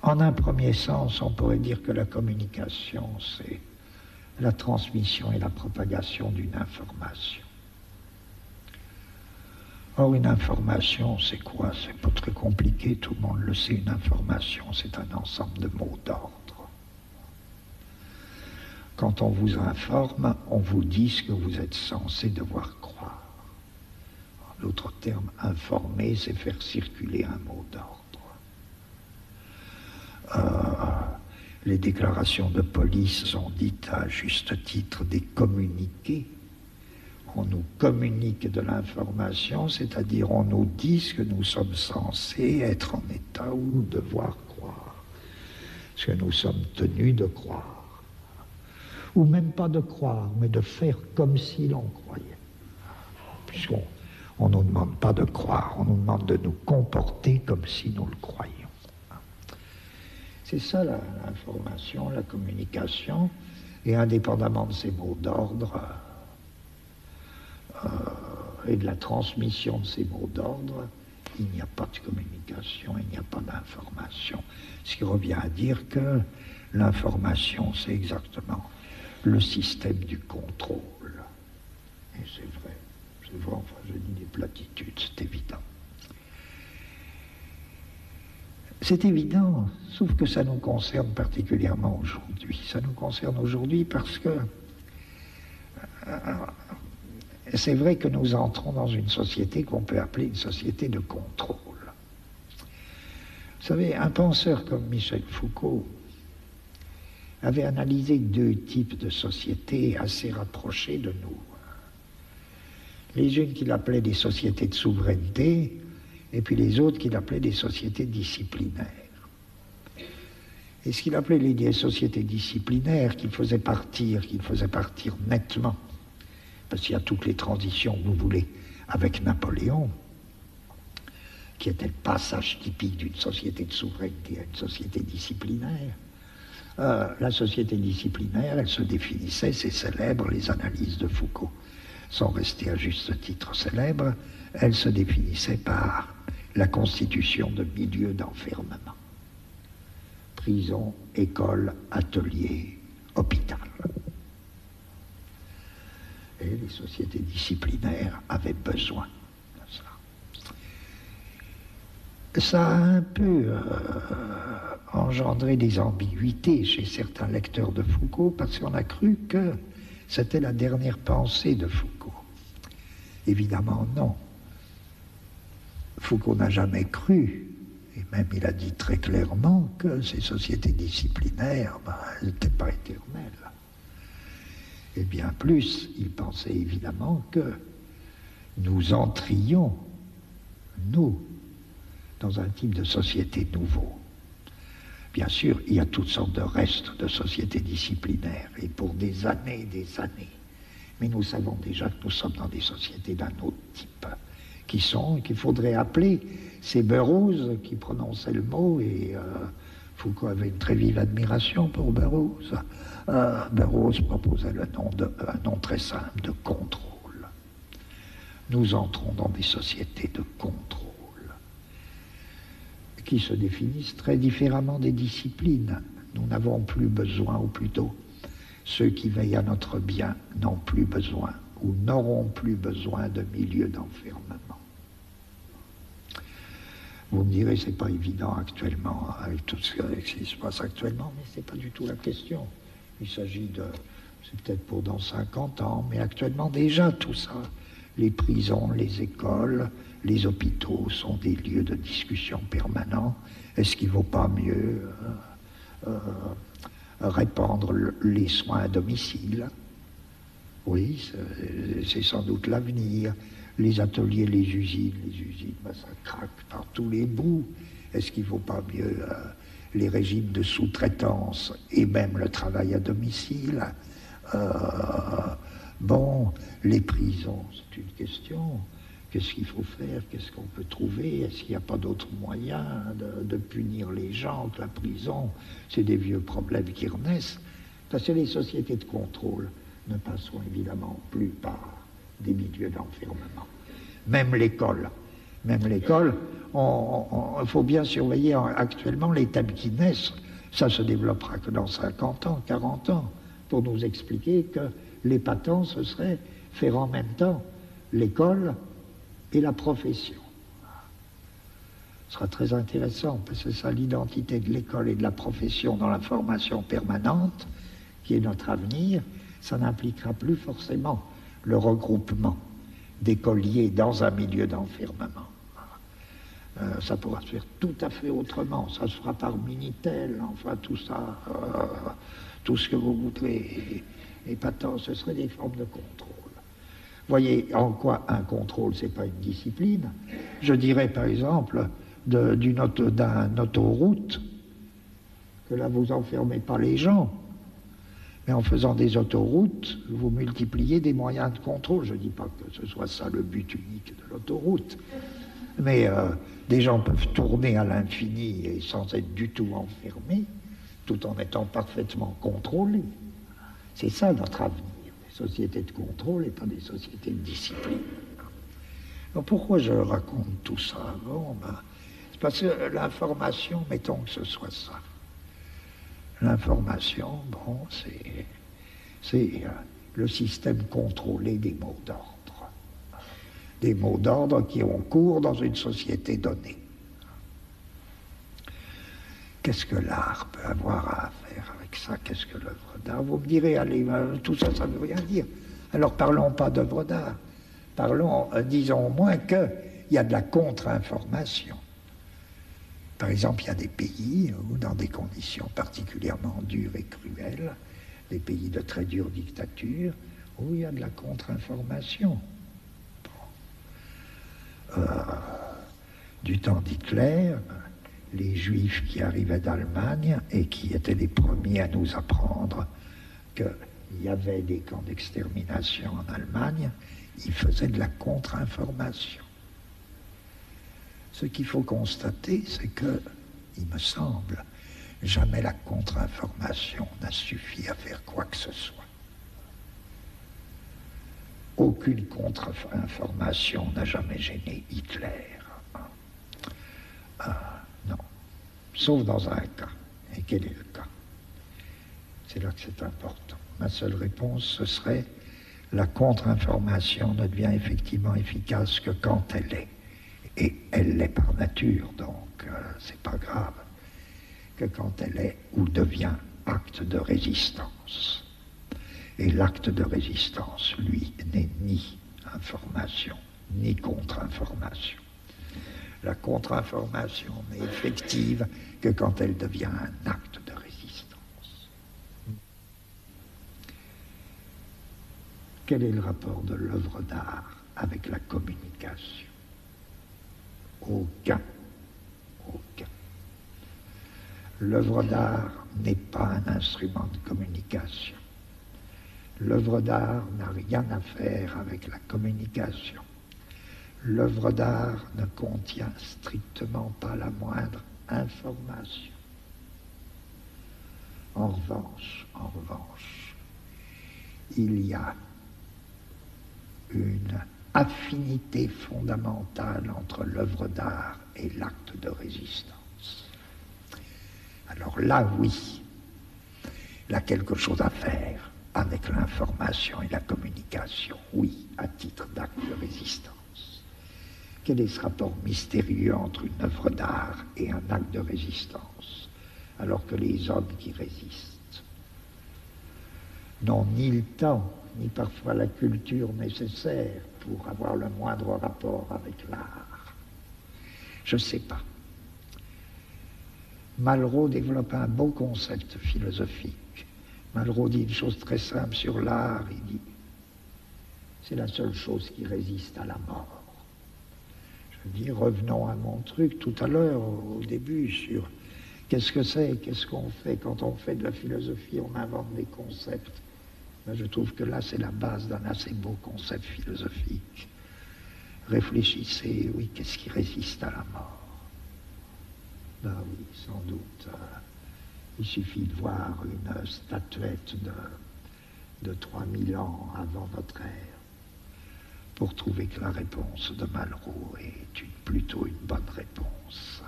En un premier sens, on pourrait dire que la communication, c'est la transmission et la propagation d'une information. Or, une information, c'est quoi? C'est pas très compliqué, tout le monde le sait. Une information, c'est un ensemble de mots d'ordre. Quand on vous informe, on vous dit ce que vous êtes censé devoir croire. En d'autres termes, informer, c'est faire circuler un mot d'ordre. Les déclarations de police sont dites à juste titre des communiqués. On nous communique de l'information, c'est-à-dire on nous dit ce que nous sommes censés être en état ou devoir croire, ce que nous sommes tenus de croire, ou même pas de croire, mais de faire comme si l'on croyait. Puisqu'on ne nous demande pas de croire, on nous demande de nous comporter comme si nous le croyions. C'est ça l'information, la communication, et indépendamment de ces mots d'ordre, et de la transmission de ces mots d'ordre, il n'y a pas de communication, il n'y a pas d'information. Ce qui revient à dire que l'information, c'est exactement le système du contrôle. Et c'est vrai, enfin je dis des platitudes, c'est évident. C'est évident, sauf que ça nous concerne particulièrement aujourd'hui. Ça nous concerne aujourd'hui parce que c'est vrai que nous entrons dans une société qu'on peut appeler une société de contrôle. Vous savez, un penseur comme Michel Foucault avait analysé deux types de sociétés assez rapprochées de nous. Les unes qu'il appelait des sociétés de souveraineté, et puis les autres qu'il appelait des sociétés disciplinaires. Et ce qu'il appelait les sociétés disciplinaires, qu'il faisait partir nettement, parce qu'il y a toutes les transitions que vous voulez, avec Napoléon, qui était le passage typique d'une société de souveraineté à une société disciplinaire. La société disciplinaire, elle se définissait, c'est célèbre, les analyses de Foucault sont restées à juste titre célèbres, elle se définissait par la constitution de milieux d'enfermement. Prison, école, atelier, hôpital. Et les sociétés disciplinaires avaient besoin de ça. Ça a un peu engendré des ambiguïtés chez certains lecteurs de Foucault parce qu'on a cru que c'était la dernière pensée de Foucault. Évidemment, non. Foucault n'a jamais cru, et même il a dit très clairement que ces sociétés disciplinaires, elles n'étaient pas éternelles. Et bien plus, il pensait évidemment que nous entrions, nous, dans un type de société nouveau. Bien sûr, il y a toutes sortes de restes de sociétés disciplinaires, et pour des années et des années. Mais nous savons déjà que nous sommes dans des sociétés d'un autre type, qu'il faudrait appeler ces Burroughs qui prononçaient le mot, et Foucault avait une très vive admiration pour Burroughs. Burroughs proposait un nom très simple de contrôle. Nous entrons dans des sociétés de contrôle qui se définissent très différemment des disciplines. Nous n'avons plus besoin, ou plutôt, ceux qui veillent à notre bien n'ont plus besoin ou n'auront plus besoin de milieux d'enfermement. Vous me direz, c'est pas évident actuellement, avec tout ce qui se passe actuellement, mais c'est pas du tout la question. Il s'agit de, c'est peut-être pour dans 50 ans, mais actuellement déjà tout ça, les prisons, les écoles, les hôpitaux sont des lieux de discussion permanents. Est-ce qu'il ne vaut pas mieux répandre les soins à domicile? Oui, c'est sans doute l'avenir. Les ateliers, les usines, ça craque par tous les bouts. Est-ce qu'il ne vaut pas mieux les régimes de sous-traitance et même le travail à domicile? Bon, les prisons, c'est une question. Qu'est-ce qu'il faut faire? Qu'est-ce qu'on peut trouver? Est-ce qu'il n'y a pas d'autres moyens de punir les gens que la prison? C'est des vieux problèmes qui renaissent. Parce que les sociétés de contrôle ne passeront évidemment plus par des milieux d'enfermement. Même l'école Même l'école, il faut bien surveiller actuellement les thèmes qui naissent. Ça se développera que dans 50 ans, 40 ans, pour nous expliquer que l'épatant, ce serait faire en même temps l'école et la profession. Ce sera très intéressant, parce que c'est ça l'identité de l'école et de la profession dans la formation permanente, qui est notre avenir. Ça n'impliquera plus forcément le regroupement d'écoliers dans un milieu d'enfermement. Ça pourra se faire tout à fait autrement. Ça se fera par Minitel, enfin tout ça, tout ce que vous voudrez. Épatant, ce serait des formes de contrôle. Voyez en quoi un contrôle, c'est pas une discipline. Je dirais par exemple d'un autoroute que là vous enfermez pas les gens, mais en faisant des autoroutes, vous multipliez des moyens de contrôle. Je ne dis pas que ce soit ça le but unique de l'autoroute, mais des gens peuvent tourner à l'infini et sans être du tout enfermés, tout en étant parfaitement contrôlés. C'est ça notre avenir, des sociétés de contrôle et pas des sociétés de discipline. Alors pourquoi je raconte tout ça? Bon, c'est parce que l'information, mettons que ce soit ça. L'information, bon, c'est le système contrôlé des mots d'ordre. Des mots d'ordre qui ont cours dans une société donnée. Qu'est-ce que l'art peut avoir à faire avec ça? Qu'est-ce que l'œuvre d'art? Vous me direz, allez, tout ça, ça ne veut rien dire. Alors parlons pas d'œuvre d'art. Parlons, disons au moins qu'il y a de la contre-information. Par exemple, il y a des pays où, dans des conditions particulièrement dures et cruelles, des pays de très dure dictature, où il y a de la contre-information. Bon. Du temps d'Hitler, les Juifs qui arrivaient d'Allemagne et qui étaient les premiers à nous apprendre qu'il y avait des camps d'extermination en Allemagne, ils faisaient de la contre-information. Ce qu'il faut constater, c'est que, il me semble, jamais la contre-information n'a suffi à faire quoi que ce soit. Aucune contre-information n'a jamais gêné Hitler. Non. Sauf dans un cas. Et quel est le cas? C'est là que c'est important. Ma seule réponse, ce serait la contre-information ne devient effectivement efficace que quand elle est. Et elle l'est par nature, donc c'est pas grave, que quand elle est ou devient acte de résistance. Et l'acte de résistance, lui, n'est ni information, ni contre-information. La contre-information n'est effective que quand elle devient un acte de résistance. Quel est le rapport de l'œuvre d'art avec la communication? Aucun. Aucun. L'œuvre d'art n'est pas un instrument de communication. L'œuvre d'art n'a rien à faire avec la communication. L'œuvre d'art ne contient strictement pas la moindre information. En revanche, il y a une affinité fondamentale entre l'œuvre d'art et l'acte de résistance. Alors là, oui, il y a quelque chose à faire avec l'information et la communication, oui, à titre d'acte de résistance. Quel est ce rapport mystérieux entre une œuvre d'art et un acte de résistance, alors que les hommes qui résistent n'ont ni le temps, ni parfois la culture nécessaire pour avoir le moindre rapport avec l'art? Je ne sais pas. Malraux développe un beau concept philosophique. Malraux dit une chose très simple sur l'art, il dit c'est la seule chose qui résiste à la mort. Je dis, revenons à mon truc tout à l'heure, au début, sur qu'est-ce que c'est, qu'est-ce qu'on fait. Quand on fait de la philosophie, on invente des concepts. Je trouve que là, c'est la base d'un assez beau concept philosophique. Réfléchissez, oui, qu'est-ce qui résiste à la mort? Ben oui, sans doute. Il suffit de voir une statuette de 3000 ans avant notre ère pour trouver que la réponse de Malraux est plutôt une bonne réponse.